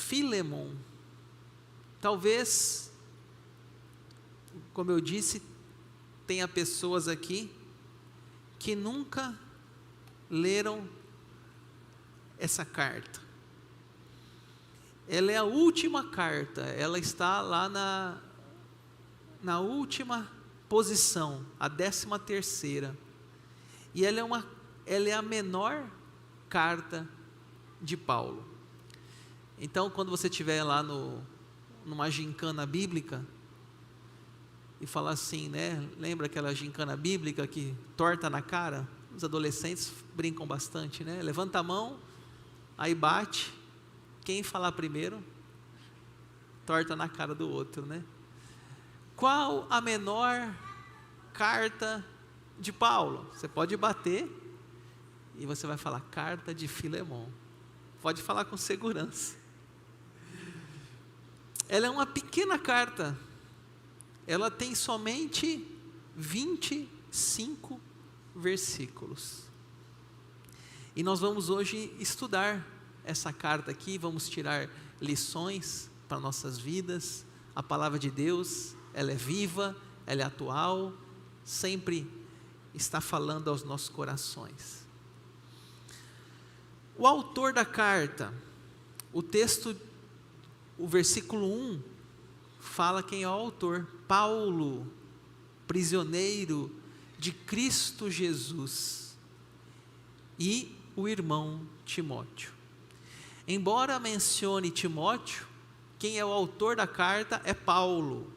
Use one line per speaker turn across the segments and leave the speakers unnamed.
Filemon. Talvez, como eu disse, tenha pessoas aqui que nunca leram essa carta. Ela é a última carta, ela está lá na última posição, a 13ª. E ela é a menor carta de Paulo. Então, quando você estiver lá numa gincana bíblica, e falar assim, né? Lembra aquela gincana bíblica que torta na cara? Os adolescentes brincam bastante, né? Levanta a mão, aí bate, quem falar primeiro, torta na cara do outro, né? Qual a menor carta de Paulo? Você pode bater e você vai falar, carta de Filemon. Pode falar com segurança. Ela é uma pequena carta. Ela tem somente 25 versículos. E nós vamos hoje estudar essa carta aqui, vamos tirar lições para nossas vidas. A palavra de Deus, ela é viva, ela é atual, sempre está falando aos nossos corações. O autor da carta, o texto, o versículo 1, fala quem é o autor: Paulo, prisioneiro de Cristo Jesus, e o irmão Timóteo. Embora mencione Timóteo, quem é o autor da carta é Paulo.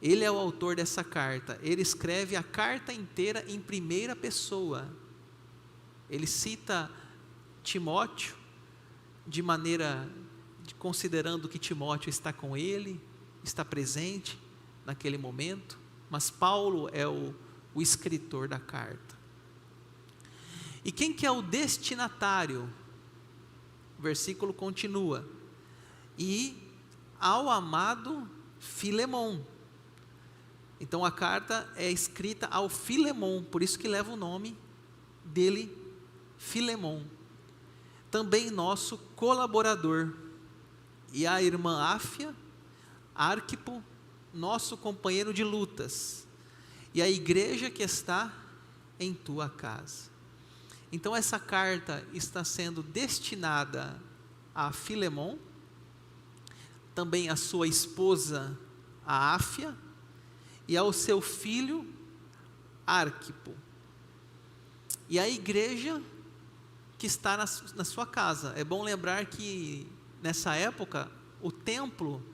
Ele é o autor dessa carta. Ele escreve a carta inteira em primeira pessoa. Ele cita Timóteo considerando que Timóteo está com ele, está presente naquele momento, mas Paulo é o escritor da carta. E quem que é o destinatário? O versículo continua: e ao amado Filemon. Então a carta é escrita ao Filemon, por isso que leva o nome dele, Filemon, também nosso colaborador, e a irmã Áfia, Arquipo, nosso companheiro de lutas, e a igreja que está em tua casa. Então essa carta está sendo destinada a Filemon, também a sua esposa, a Áfia, e ao seu filho, Arquipo, e a igreja que está na sua casa. É bom lembrar que nessa época o templo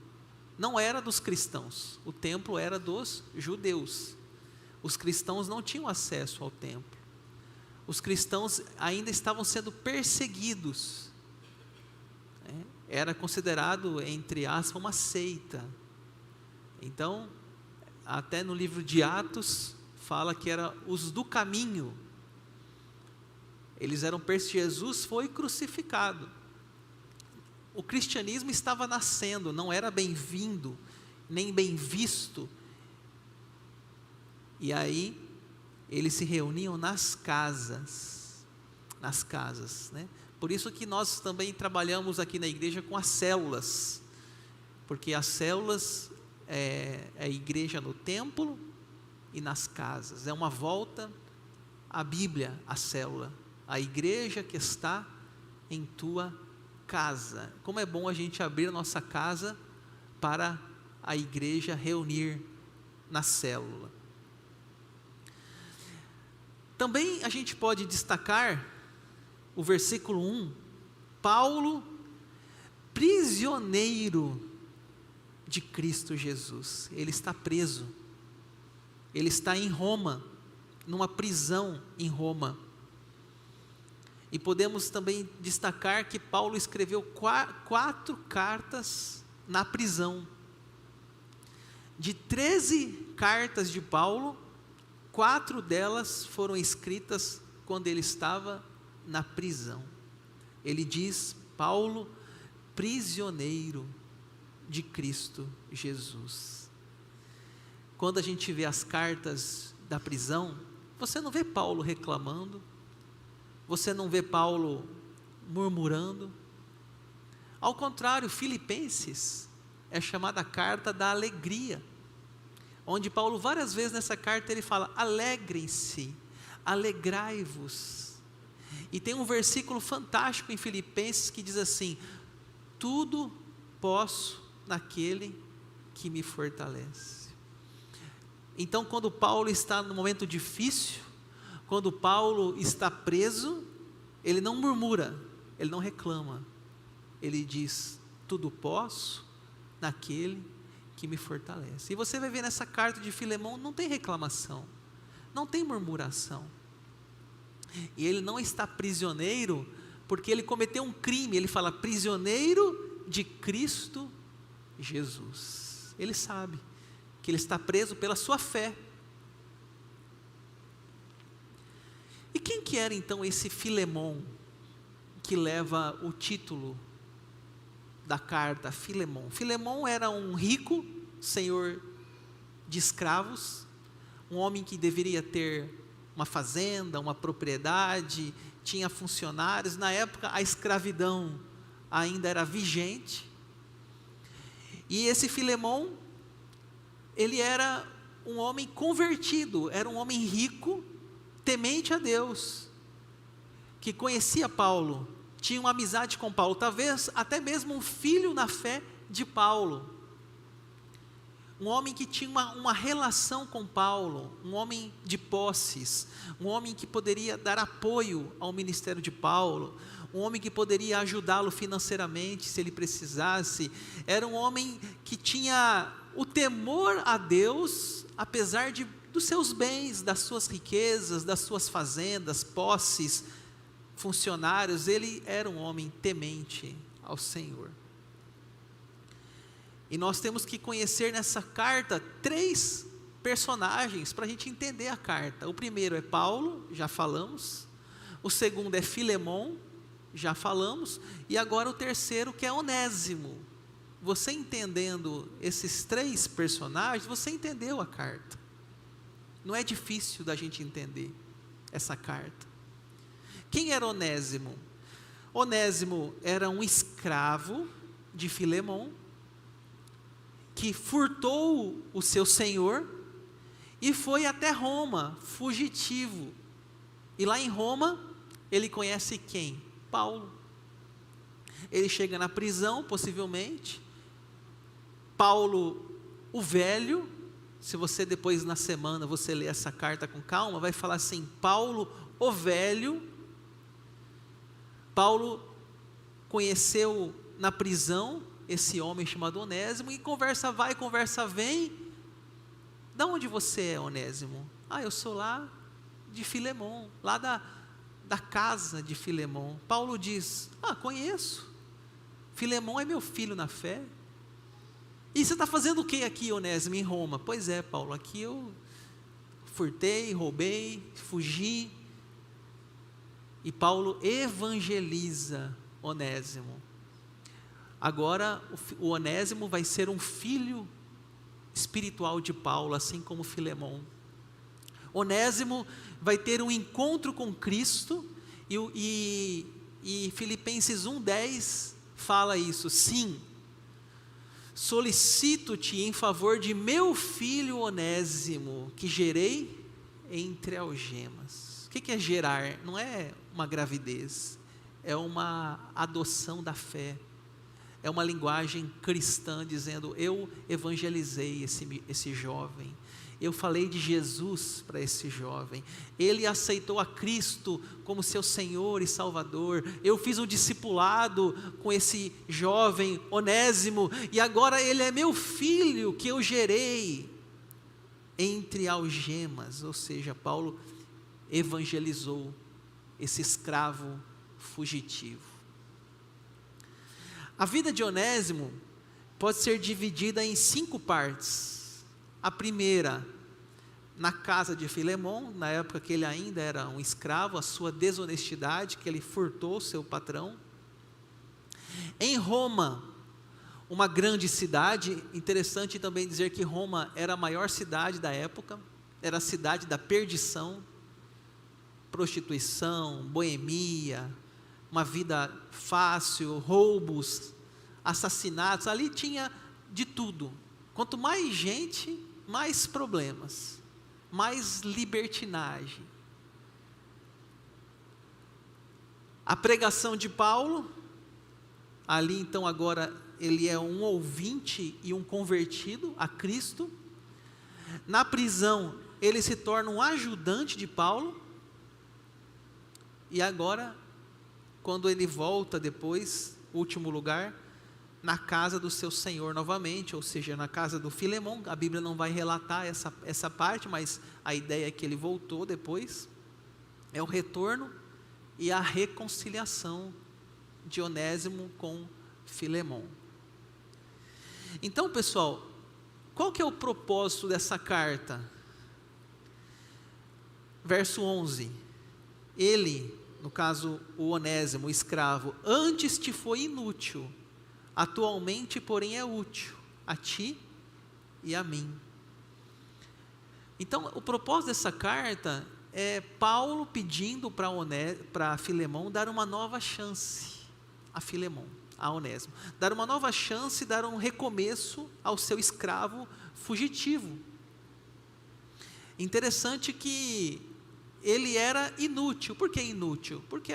não era dos cristãos, o templo era dos judeus. Os cristãos não tinham acesso ao templo. Os cristãos ainda estavam sendo perseguidos. Era considerado, entre aspas, uma seita. Então, até no livro de Atos, fala que eram os do caminho. Eles eram perseguidos. Jesus foi crucificado. O cristianismo estava nascendo, não era bem-vindo, nem bem visto. E aí, eles se reuniam nas casas, né? Por isso que nós também trabalhamos aqui na igreja com as células, porque as células é a igreja no templo e nas casas, é uma volta à Bíblia, a célula, a igreja que está em tua casa. Como é bom a gente abrir a nossa casa para a igreja reunir na célula. Também a gente pode destacar o versículo 1, Paulo, prisioneiro de Cristo Jesus. Ele está preso, ele está em Roma, numa prisão em Roma. E podemos também destacar que Paulo escreveu 4 cartas na prisão. De 13 cartas de Paulo, 4 delas foram escritas quando ele estava na prisão. Ele diz, Paulo, prisioneiro de Cristo Jesus. Quando a gente vê as cartas da prisão, você não vê Paulo reclamando, você não vê Paulo murmurando, Ao contrário, Filipenses é chamada a carta da alegria, onde Paulo várias vezes nessa carta ele fala: alegrem-se, alegrai-vos. E tem um versículo fantástico em Filipenses que diz assim: tudo posso naquele que me fortalece. Então, quando Paulo está num momento difícil, quando Paulo está preso, ele não murmura, ele não reclama, ele diz: tudo posso naquele que me fortalece. E você vai ver nessa carta de Filemão, não tem reclamação, não tem murmuração, e ele não está prisioneiro, porque ele cometeu um crime. Ele fala: prisioneiro de Cristo Jesus. Ele sabe que ele está preso pela sua fé. E quem que era então esse Filemão, que leva o título da carta, Filemão? Filemão era um rico senhor de escravos, um homem que deveria ter uma fazenda, uma propriedade, tinha funcionários. Na época a escravidão ainda era vigente, e esse Filemão, ele era um homem convertido, era um homem rico, temente a Deus, que conhecia Paulo, tinha uma amizade com Paulo, talvez até mesmo um filho na fé de Paulo, um homem que tinha uma relação com Paulo, um homem de posses, um homem que poderia dar apoio ao ministério de Paulo, um homem que poderia ajudá-lo financeiramente se ele precisasse. Era um homem que tinha o temor a Deus, apesar dos seus bens, das suas riquezas, das suas fazendas, posses, funcionários. Ele era um homem temente ao Senhor. E nós temos que conhecer nessa carta 3 personagens para a gente entender a carta. O primeiro é Paulo, já falamos. O segundo é Filemão, já falamos. E agora o terceiro, que é Onésimo. Você entendendo esses 3 personagens, você entendeu a carta. Não é difícil da gente entender essa carta. Quem era Onésimo? Onésimo era um escravo de Filemão, que furtou o seu senhor e foi até Roma, fugitivo. E lá em Roma, ele conhece quem? Paulo. Ele chega na prisão, possivelmente. Paulo, o velho, se você depois na semana, você ler essa carta com calma, vai falar assim: Paulo, o velho. Paulo conheceu na prisão esse homem chamado Onésimo, e conversa vai, conversa vem. Da onde você é, Onésimo? Eu sou lá de Filemão, lá da casa de Filemão. Paulo diz: conheço, Filemão é meu filho na fé. E você está fazendo o que aqui, Onésimo, em Roma? Pois é, Paulo, aqui eu furtei, roubei, fugi. E Paulo evangeliza Onésimo. Agora o Onésimo vai ser um filho espiritual de Paulo, assim como Filemão. Onésimo vai ter um encontro com Cristo, e Filipenses 1:10 fala isso: sim, solicito-te em favor de meu filho Onésimo, que gerei entre algemas. O que é gerar? Não é uma gravidez, é uma adoção da fé. É uma linguagem cristã dizendo: eu evangelizei esse jovem, eu falei de Jesus para esse jovem, ele aceitou a Cristo como seu Senhor e Salvador, eu fiz um discipulado com esse jovem Onésimo, e agora ele é meu filho que eu gerei entre algemas. Ou seja, Paulo evangelizou esse escravo fugitivo. A vida de Onésimo pode ser dividida em 5 partes. A primeira, na casa de Filemão, na época que ele ainda era um escravo, a sua desonestidade, que ele furtou seu patrão. Em Roma, uma grande cidade. Interessante também dizer que Roma era a maior cidade da época, era a cidade da perdição, prostituição, boemia, uma vida fácil, roubos, assassinatos, ali tinha de tudo. Quanto mais gente, mais problemas, mais libertinagem. A pregação de Paulo, ali então agora ele é um ouvinte e um convertido a Cristo. Na prisão ele se torna um ajudante de Paulo. E agora, quando ele volta depois, último lugar, na casa do seu senhor novamente, ou seja, na casa do Filemon. A Bíblia não vai relatar essa parte, mas a ideia é que ele voltou depois. É o retorno e a reconciliação de Onésimo com Filemon. Então, pessoal, qual que é o propósito dessa carta? Verso 11. Ele, no caso o Onésimo, o escravo, antes te foi inútil, atualmente, porém, é útil a ti e a mim. Então, o propósito dessa carta é Paulo pedindo para Filemon dar uma nova chance a Filemon, a Onésimo. Dar uma nova chance, dar um recomeço ao seu escravo fugitivo. Interessante que ele era inútil. Por que inútil? Porque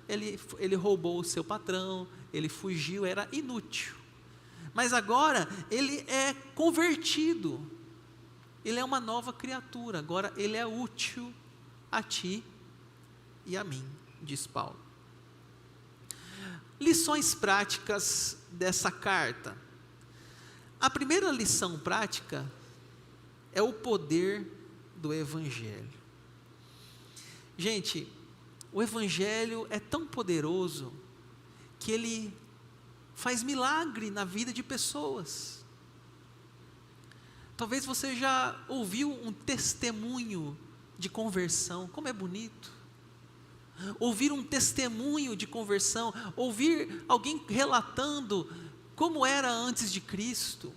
ele roubou o seu patrão, ele fugiu, era inútil. Mas agora ele é convertido, ele é uma nova criatura, agora ele é útil a ti e a mim, diz Paulo. Lições práticas dessa carta. A primeira lição prática é o poder do Evangelho. Gente, o Evangelho é tão poderoso que ele faz milagre na vida de pessoas. Talvez você já ouviu um testemunho de conversão, como é bonito. Ouvir um testemunho de conversão, ouvir alguém relatando como era antes de Cristo,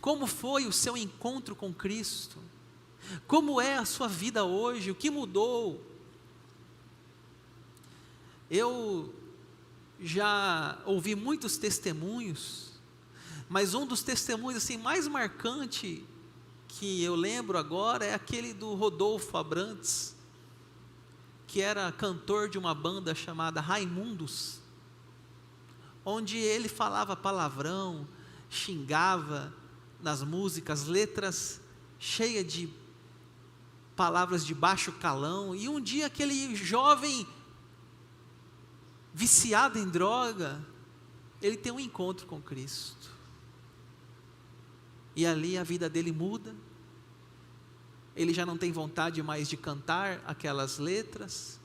como foi o seu encontro com Cristo, como é a sua vida hoje, o que mudou. Eu já ouvi muitos testemunhos, mas um dos testemunhos assim, mais marcante que eu lembro agora é aquele do Rodolfo Abrantes, que era cantor de uma banda chamada Raimundos, onde ele falava palavrão, xingava nas músicas, letras cheias de palavras de baixo calão. E um dia aquele jovem viciado em droga, ele tem um encontro com Cristo, e ali a vida dele muda. Ele já não tem vontade mais de cantar aquelas letras,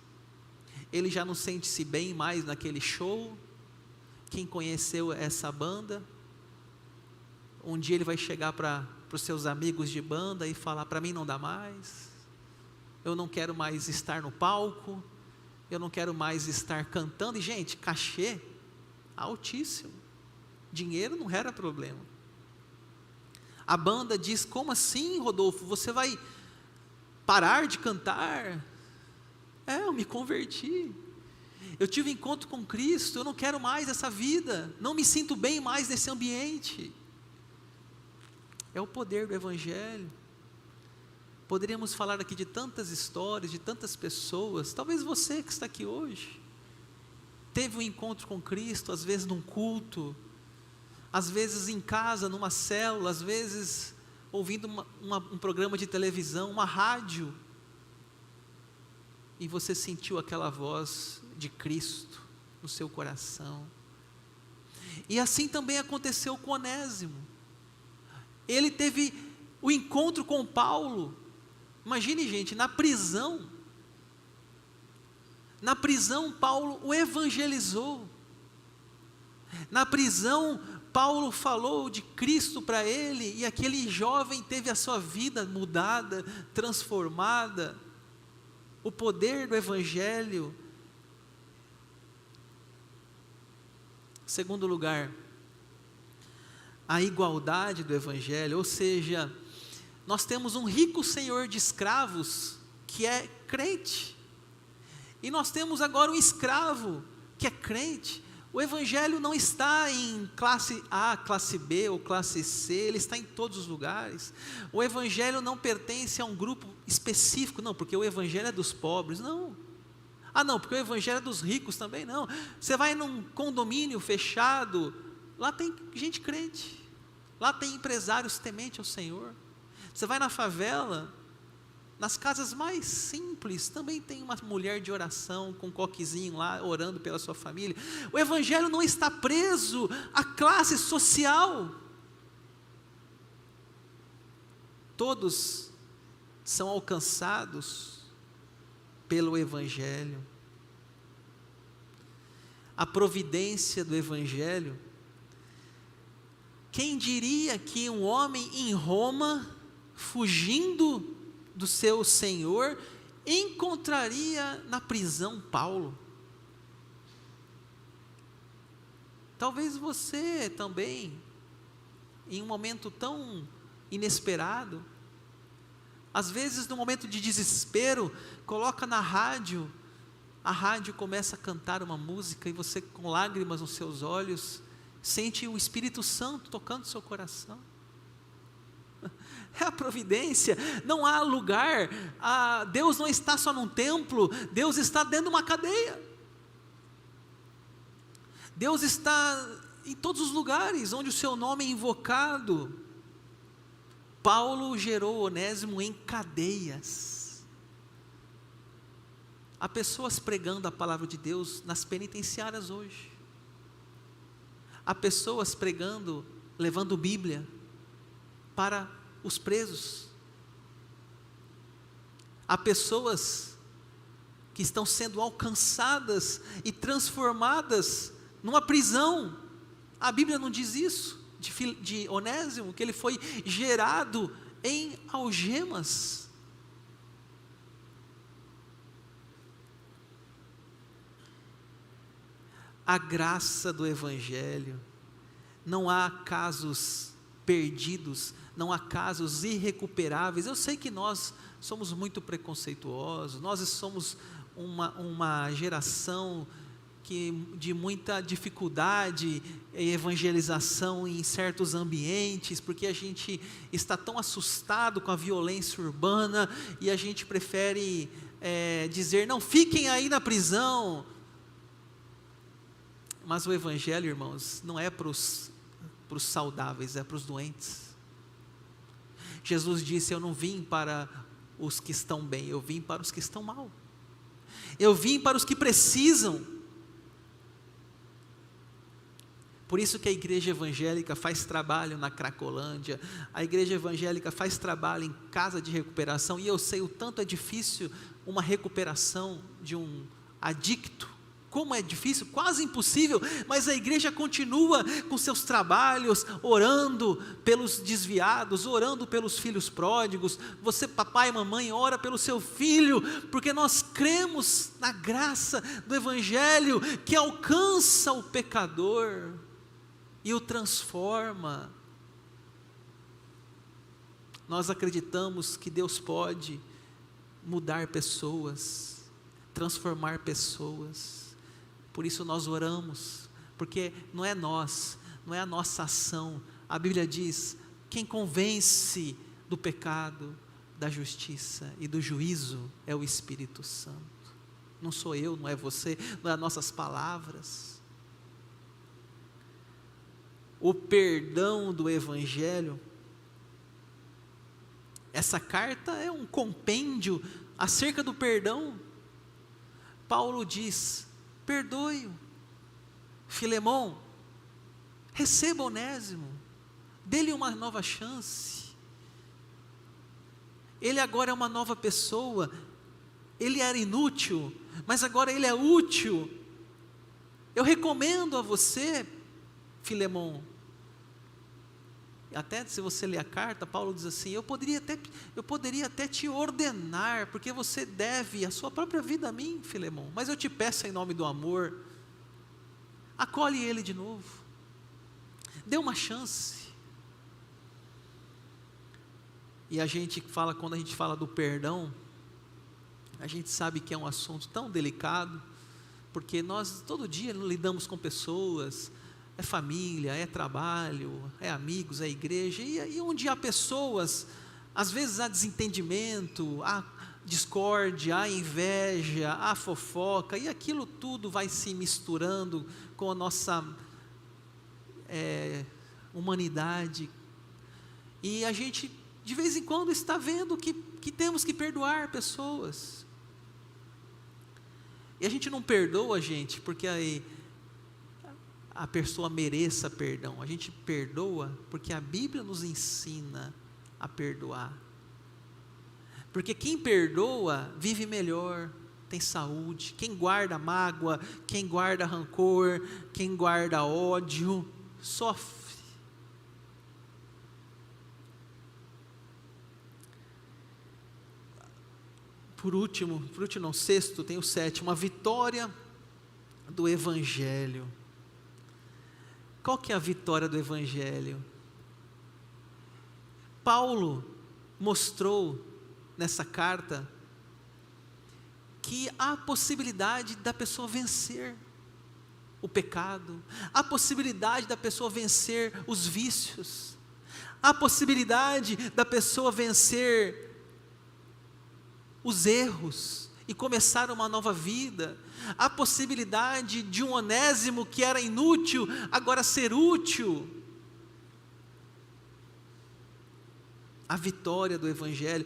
ele já não sente-se bem mais naquele show. Quem conheceu essa banda, um dia ele vai chegar para os seus amigos de banda e falar: para mim não dá mais, eu não quero mais estar no palco, eu não quero mais estar cantando. E gente, cachê altíssimo, dinheiro não era problema. A banda diz: como assim, Rodolfo, você vai parar de cantar? Eu me converti, eu tive encontro com Cristo, eu não quero mais essa vida, não me sinto bem mais nesse ambiente. É o poder do Evangelho. Poderíamos falar aqui de tantas histórias, de tantas pessoas. Talvez você que está aqui hoje teve um encontro com Cristo, às vezes num culto, às vezes em casa, numa célula, às vezes ouvindo um programa de televisão, uma rádio, e você sentiu aquela voz de Cristo no seu coração. E assim também aconteceu com Onésimo. Ele teve o encontro com Paulo. Imagine, gente, na prisão Paulo o evangelizou. Na prisão Paulo falou de Cristo para ele, e aquele jovem teve a sua vida mudada, transformada. O poder do Evangelho. Segundo lugar, a igualdade do Evangelho, ou seja, nós temos um rico senhor de escravos que é crente, e nós temos agora um escravo que é crente. O Evangelho não está em classe A, classe B ou classe C, ele está em todos os lugares. O Evangelho não pertence a um grupo específico, não, porque o Evangelho é dos pobres, não. Ah, não, porque o Evangelho é dos ricos também, não. Você vai num condomínio fechado, lá tem gente crente, lá tem empresários tementes ao Senhor. Você vai na favela, nas casas mais simples, também tem uma mulher de oração, com um coquezinho lá, orando pela sua família. O Evangelho não está preso à classe social. Todos são alcançados pelo Evangelho. A providência do Evangelho. Quem diria que um homem em Roma, fugindo do seu Senhor, encontraria na prisão Paulo? Talvez você também, em um momento tão inesperado, às vezes no momento de desespero, coloca na rádio, a rádio começa a cantar uma música e você, com lágrimas nos seus olhos, sente o Espírito Santo tocando seu coração. É a providência, não há lugar, Deus não está só num templo, Deus está dentro de uma cadeia, Deus está em todos os lugares onde o seu nome é invocado. Paulo gerou Onésimo em cadeias. Há pessoas pregando a palavra de Deus nas penitenciárias hoje, há pessoas pregando, levando Bíblia para os presos, há pessoas que estão sendo alcançadas e transformadas numa prisão. A Bíblia não diz isso de Onésimo, que ele foi gerado em algemas. A graça do Evangelho, não há casos perdidos, não há casos irrecuperáveis. Eu sei que nós somos muito preconceituosos, nós somos uma geração de muita dificuldade em evangelização em certos ambientes, porque a gente está tão assustado com a violência urbana, e a gente prefere dizer, não, fiquem aí na prisão. Mas o Evangelho, irmãos, não é para os saudáveis, é para os doentes. Jesus disse, eu não vim para os que estão bem, eu vim para os que estão mal. Eu vim para os que precisam. Por isso que a igreja evangélica faz trabalho na Cracolândia, a igreja evangélica faz trabalho em casa de recuperação, e eu sei o tanto é difícil uma recuperação de um adicto, como é difícil, quase impossível, mas a igreja continua com seus trabalhos, orando pelos desviados, orando pelos filhos pródigos. Você, papai e mamãe, ora pelo seu filho, porque nós cremos na graça do Evangelho, que alcança o pecador e o transforma. Nós acreditamos que Deus pode mudar pessoas, transformar pessoas. Por isso nós oramos, porque não é nós, não é a nossa ação. A Bíblia diz, quem convence do pecado, da justiça e do juízo é o Espírito Santo. Não sou eu, não é você, não é as nossas palavras. O perdão do Evangelho, essa carta é um compêndio acerca do perdão. Paulo diz, perdoe-o, Filemão, receba Onésimo, dê-lhe uma nova chance, ele agora é uma nova pessoa, ele era inútil, mas agora ele é útil. Eu recomendo a você, Filemão, até se você ler a carta, Paulo diz assim, eu poderia até te ordenar, porque você deve a sua própria vida a mim, Filemão, mas eu te peço em nome do amor, acolhe ele de novo, dê uma chance. E quando a gente fala do perdão, a gente sabe que é um assunto tão delicado, porque nós todo dia lidamos com pessoas, é família, é trabalho, é amigos, é igreja, e onde há pessoas, às vezes há desentendimento, há discórdia, há inveja, há fofoca, e aquilo tudo vai se misturando com a nossa humanidade, e a gente de vez em quando está vendo que temos que perdoar pessoas, e a gente não perdoa, gente, porque aí a pessoa mereça perdão, a gente perdoa porque a Bíblia nos ensina a perdoar, porque quem perdoa vive melhor, tem saúde. Quem guarda mágoa, quem guarda rancor, quem guarda ódio, sofre. Por último não, sexto, tem o sétimo, a vitória do Evangelho. Qual que é a vitória do Evangelho? Paulo mostrou nessa carta que há possibilidade da pessoa vencer o pecado, há possibilidade da pessoa vencer os vícios, há possibilidade da pessoa vencer os erros e começar uma nova vida, há possibilidade de um Onésimo que era inútil, agora ser útil. A vitória do Evangelho,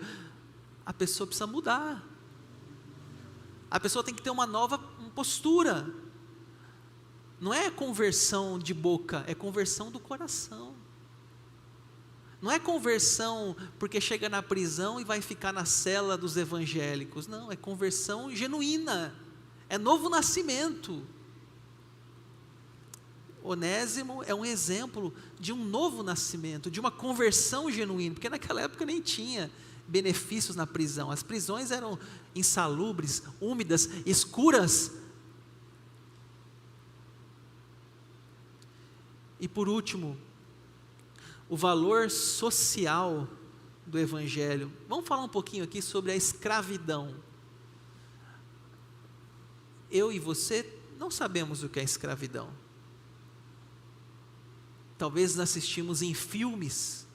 a pessoa precisa mudar, a pessoa tem que ter uma nova postura, não é conversão de boca, é conversão do coração, não é conversão porque chega na prisão e vai ficar na cela dos evangélicos, não, é conversão genuína, é novo nascimento. Onésimo é um exemplo de um novo nascimento, de uma conversão genuína, porque naquela época nem tinha benefícios na prisão, as prisões eram insalubres, úmidas, escuras. E por último, o valor social do Evangelho. Vamos falar um pouquinho aqui sobre a escravidão. Eu e você não sabemos o que é escravidão. Talvez assistimos em filmes.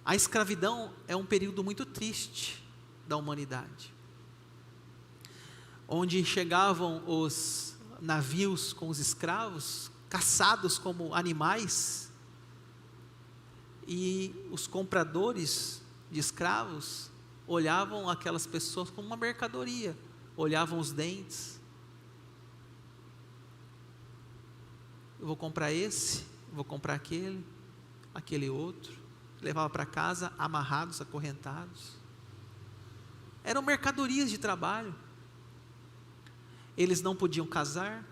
A escravidão é um período muito triste da humanidade, onde chegavam os navios com os escravos, caçados como animais, e os compradores de escravos olhavam aquelas pessoas como uma mercadoria, olhavam os dentes, eu vou comprar esse, vou comprar aquele outro, levava para casa amarrados, acorrentados, eram mercadorias de trabalho, eles não podiam casar,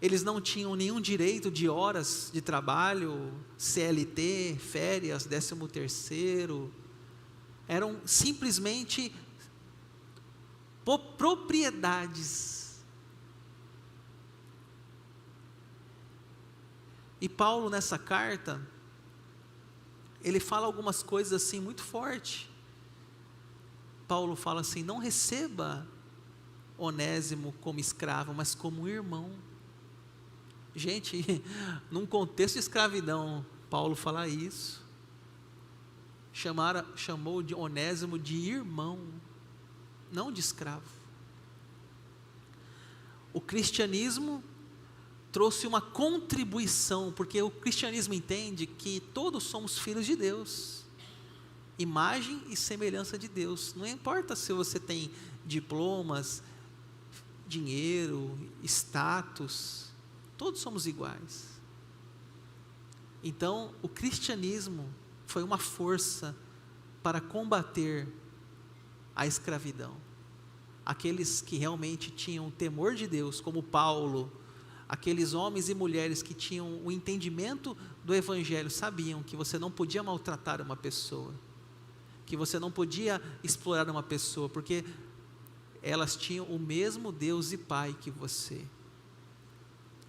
eles não tinham nenhum direito de horas de trabalho, CLT, férias, 13º, eram simplesmente propriedades. E Paulo nessa carta, ele fala algumas coisas assim muito fortes. Paulo fala assim: não receba Onésimo como escravo, mas como irmão. Gente, num contexto de escravidão, Paulo fala isso, chamou de Onésimo de irmão, não de escravo. O cristianismo trouxe uma contribuição, porque o cristianismo entende que todos somos filhos de Deus, imagem e semelhança de Deus, não importa se você tem diplomas, dinheiro, status, todos somos iguais. Então, o cristianismo foi uma força para combater a escravidão. Aqueles que realmente tinham temor de Deus, como Paulo, aqueles homens e mulheres que tinham o entendimento do Evangelho, sabiam que você não podia maltratar uma pessoa, que você não podia explorar uma pessoa, porque elas tinham o mesmo Deus e Pai que você.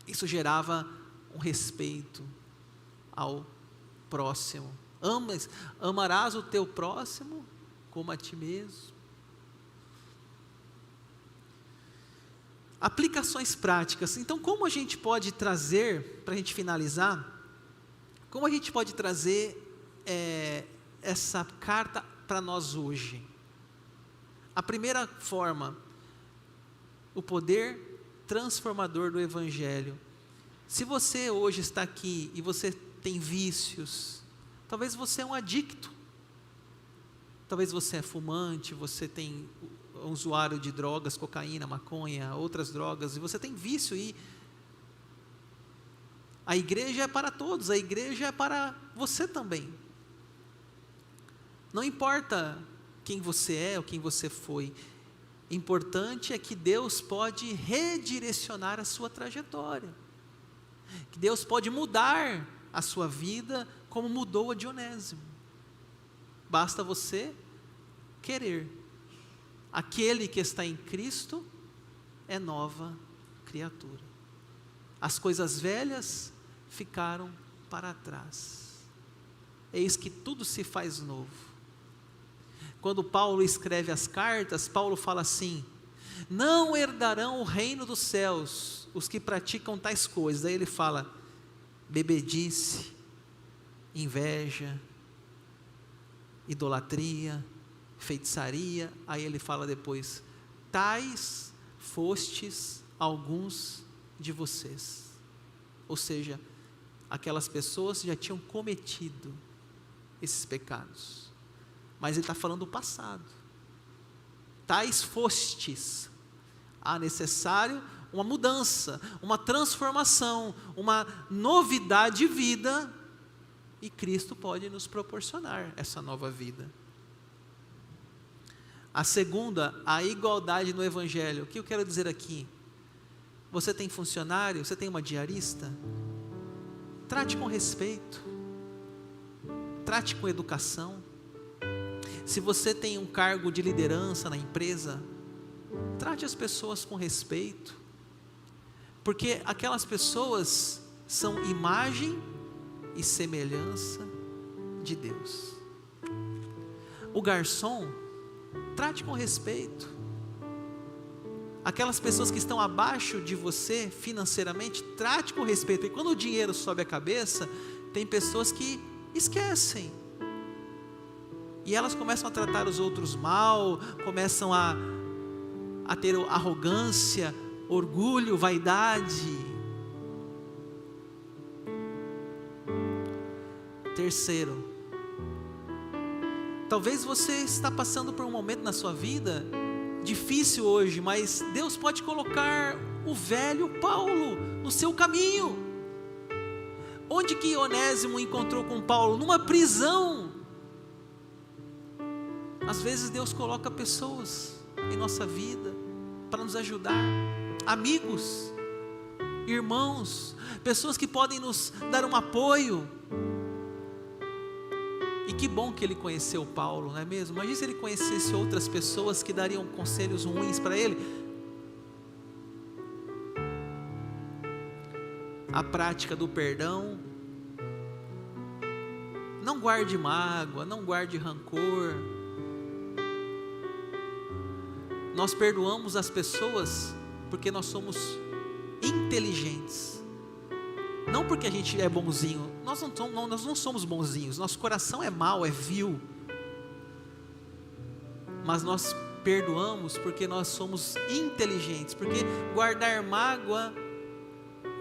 Isso gerava um respeito ao próximo. Amarás o teu próximo como a ti mesmo. Aplicações práticas. Então, como a gente pode trazer, para a gente finalizar, como a gente pode trazer essa carta para nós hoje? A primeira forma, o poder transformador do Evangelho. Se você hoje está aqui e você tem vícios, talvez você é um adicto, talvez você é fumante, você tem um usuário de drogas, cocaína, maconha, outras drogas, e você tem vício, e a igreja é para todos, a igreja é para você também. Não importa quem você é ou quem você foi, importante é que Deus pode redirecionar a sua trajetória, que Deus pode mudar a sua vida como mudou a de Onésimo. Basta você querer. Aquele que está em Cristo é nova criatura. As coisas velhas ficaram para trás. Eis que tudo se faz novo. Quando Paulo escreve as cartas, Paulo fala assim: não herdarão o reino dos céus os que praticam tais coisas. Aí ele fala: bebedice, inveja, idolatria, feitiçaria. Aí ele fala depois: tais fostes alguns de vocês. Ou seja, aquelas pessoas já tinham cometido esses pecados, mas ele está falando do passado. Tais fostes. Há necessário uma mudança, uma transformação, uma novidade de vida, e Cristo pode nos proporcionar essa nova vida. A segunda, a igualdade no Evangelho. O que eu quero dizer aqui? Você tem funcionário, você tem uma diarista? Trate com respeito, trate com educação. Se você tem um cargo de liderança na empresa, trate as pessoas com respeito, porque aquelas pessoas são imagem e semelhança de Deus. O garçom, trate com respeito. Aquelas pessoas que estão abaixo de você financeiramente, trate com respeito, porque quando o dinheiro sobe a cabeça, tem pessoas que esquecem, e elas começam a tratar os outros mal, começam a ter arrogância, orgulho, vaidade. Terceiro, talvez você está passando por um momento na sua vida difícil hoje, mas Deus pode colocar o velho Paulo no seu caminho. Onde que Onésimo encontrou com Paulo? Numa prisão. Às vezes Deus coloca pessoas em nossa vida para nos ajudar, amigos, irmãos, pessoas que podem nos dar um apoio. E que bom que ele conheceu Paulo, não é mesmo? Imagina se ele conhecesse outras pessoas que dariam conselhos ruins para ele. A prática do perdão. Não guarde mágoa, não guarde rancor. Nós perdoamos as pessoas porque nós somos inteligentes, não porque a gente é bonzinho. Nós não somos bonzinhos, nosso coração é mau, é vil, mas nós perdoamos porque nós somos inteligentes, porque guardar mágoa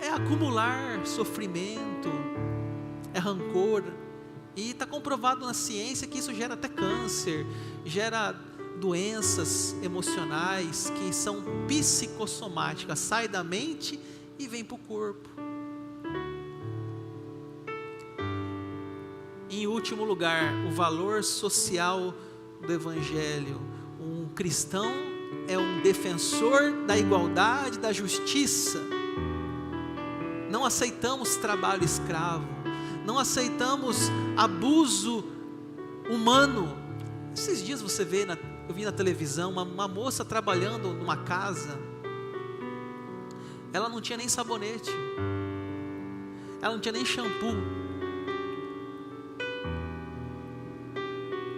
é acumular sofrimento, é rancor, e está comprovado na ciência que isso gera até câncer, gera doenças emocionais que são psicossomáticas, sai da mente e vem para o corpo. Em último lugar, o valor social do Evangelho. Um cristão é um defensor da igualdade, da justiça. Não aceitamos trabalho escravo, não aceitamos abuso humano. Esses dias você vê, eu vi na televisão uma moça trabalhando numa casa. Ela não tinha nem sabonete, ela não tinha nem shampoo.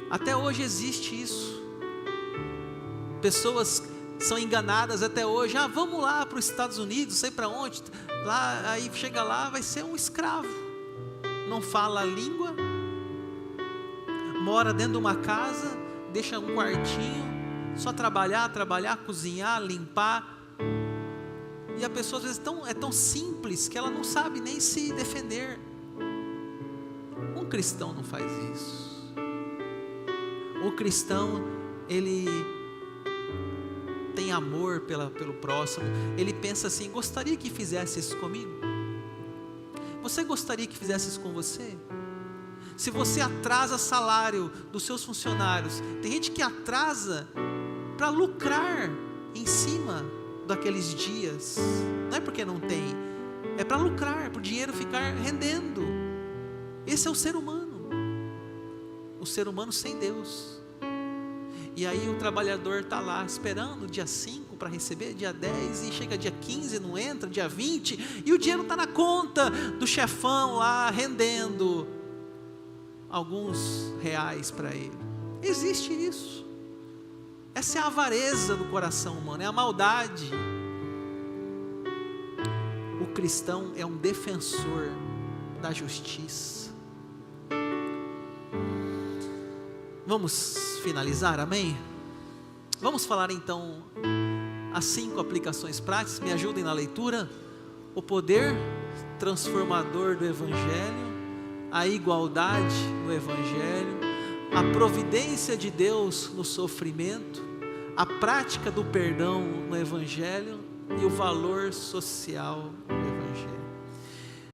Até hoje existe isso. Pessoas são enganadas até hoje. Vamos lá para os Estados Unidos, sei para onde, lá, aí chega lá, vai ser um escravo, não fala a língua, mora dentro de uma casa, deixa um quartinho, só trabalhar, cozinhar, limpar, e a pessoa às vezes é tão simples, que ela não sabe nem se defender. Um cristão não faz isso. O cristão, ele tem amor pelo próximo, ele pensa assim: gostaria que fizesse isso comigo? Você gostaria que fizesse isso com você? Se você atrasa salário dos seus funcionários, tem gente que atrasa para lucrar em cima daqueles dias, não é porque não tem, é para lucrar, para o dinheiro ficar rendendo. Esse é o ser humano sem Deus. E aí o trabalhador está lá esperando dia 5 para receber, dia 10, e chega dia 15, não entra, dia 20, e o dinheiro está na conta do chefão lá, rendendo alguns reais para ele. Existe isso. Essa é a avareza do coração humano, é a maldade. O cristão é um defensor da justiça. Vamos finalizar, amém? Vamos falar então as 5 aplicações práticas, me ajudem na leitura. O poder transformador do Evangelho, a igualdade no Evangelho, a providência de Deus no sofrimento, a prática do perdão no Evangelho e o valor social